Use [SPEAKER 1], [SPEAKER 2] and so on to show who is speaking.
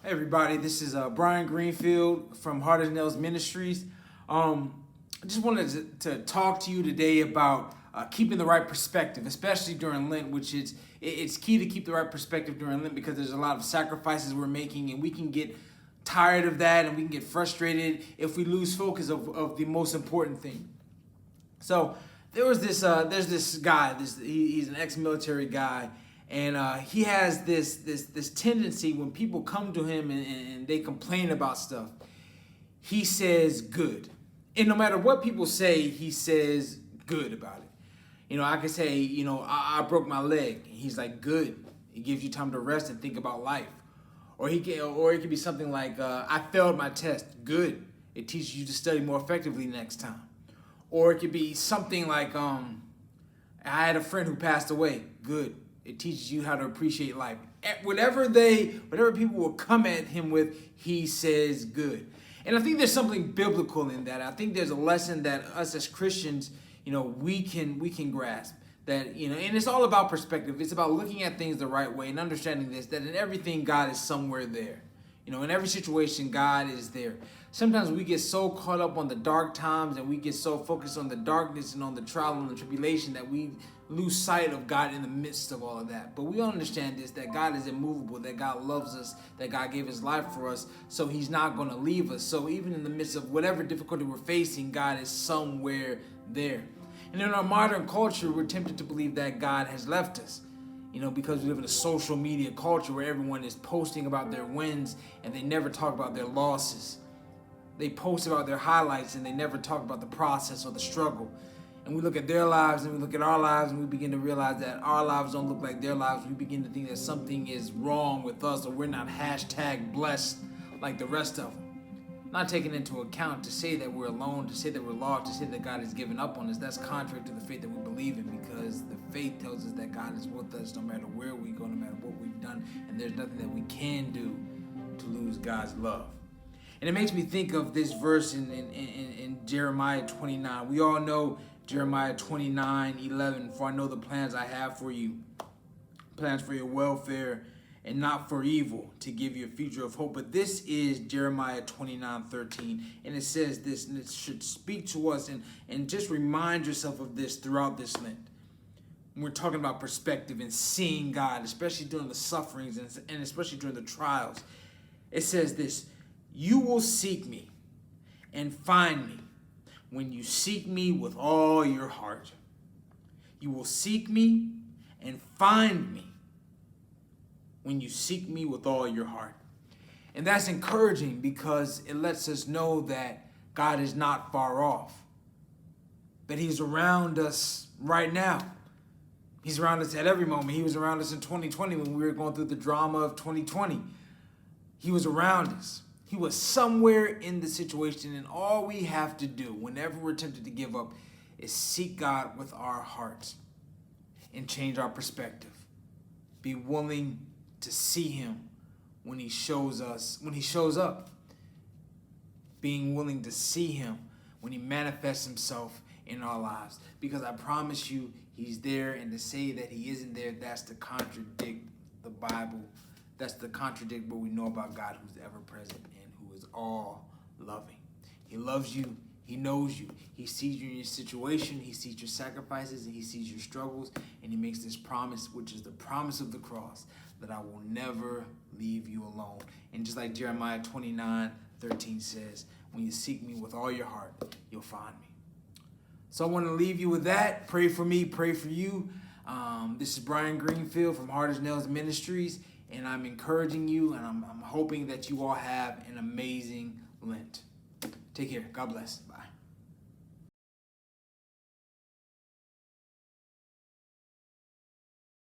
[SPEAKER 1] Hey everybody, this is Brian Greenfield from Heart as Nails Ministries. I just wanted to talk to you today about keeping the right perspective, especially during Lent, which it's key to keep the right perspective during Lent because there's a lot of sacrifices we're making, and we can get tired of that, and we can get frustrated if we lose focus of the most important thing. So there's this guy, he's an ex-military guy. And he has this tendency when people come to him and they complain about stuff, he says good. And no matter what people say, he says good about it. You know, I could say, I broke my leg. And he's like, good. It gives you time to rest and think about life. Or it could be something like, I failed my test. Good. It teaches you to study more effectively next time. Or it could be something like, I had a friend who passed away. Good. It teaches you how to appreciate life. Whatever people will come at him with, he says good. And I think there's something biblical in that. I think there's a lesson that us as Christians, we can grasp. That, and it's all about perspective. It's about looking at things the right way and understanding this, that in everything, God is somewhere there. In every situation, God is there. Sometimes we get so caught up on the dark times and we get so focused on the darkness and on the trial and the tribulation that we lose sight of God in the midst of all of that. But we understand this, that God is immovable, that God loves us, that God gave his life for us, so he's not going to leave us. So even in the midst of whatever difficulty we're facing, God is somewhere there. And in our modern culture, we're tempted to believe that God has left us. Because we live in a social media culture where everyone is posting about their wins and they never talk about their losses. They post about their highlights and they never talk about the process or the struggle. And we look at their lives and we look at our lives and we begin to realize that our lives don't look like their lives. We begin to think that something is wrong with us, or we're not #blessed like the rest of them. Not taking into account to say that we're alone, to say that we're lost, to say that God has given up on us. That's contrary to the faith that we believe in, because the faith tells us that God is with us no matter where we go, no matter what we've done, and there's nothing that we can do to lose God's love. And it makes me think of this verse in Jeremiah 29. We all know Jeremiah 29:11. For I know the plans I have for you, plans for your welfare and not for evil, to give you a future of hope. But this is Jeremiah 29:13. And it says this, and it should speak to us, and just remind yourself of this throughout this Lent. We're talking about perspective and seeing God, especially during the sufferings and especially during the trials. It says this: you will seek me and find me when you seek me with all your heart. You will seek me and find me when you seek me with all your heart. And that's encouraging because it lets us know that God is not far off, that he's around us right now. He's around us at every moment. He was around us in 2020 when we were going through the drama of 2020. He was around us. He was somewhere in the situation, and all we have to do whenever we're tempted to give up is seek God with our hearts and change our perspective. Be willing to see him when he shows up. Being willing to see him when he manifests himself in our lives. Because I promise you, he's there, and to say that he isn't there, that's to contradict the Bible. That's to contradict what we know about God, who's ever present and who is all loving. He loves you. He knows you. He sees you in your situation. He sees your sacrifices, and he sees your struggles, and he makes this promise, which is the promise of the cross, that I will never leave you alone. And just like Jeremiah 29:13 says, when you seek me with all your heart, you'll find me. So I want to leave you with that. Pray for me, pray for you. This is Brian Greenfield from Heart as Nails Ministries, and I'm encouraging you, and I'm hoping that you all have an amazing Lent. Take care. God bless. Bye.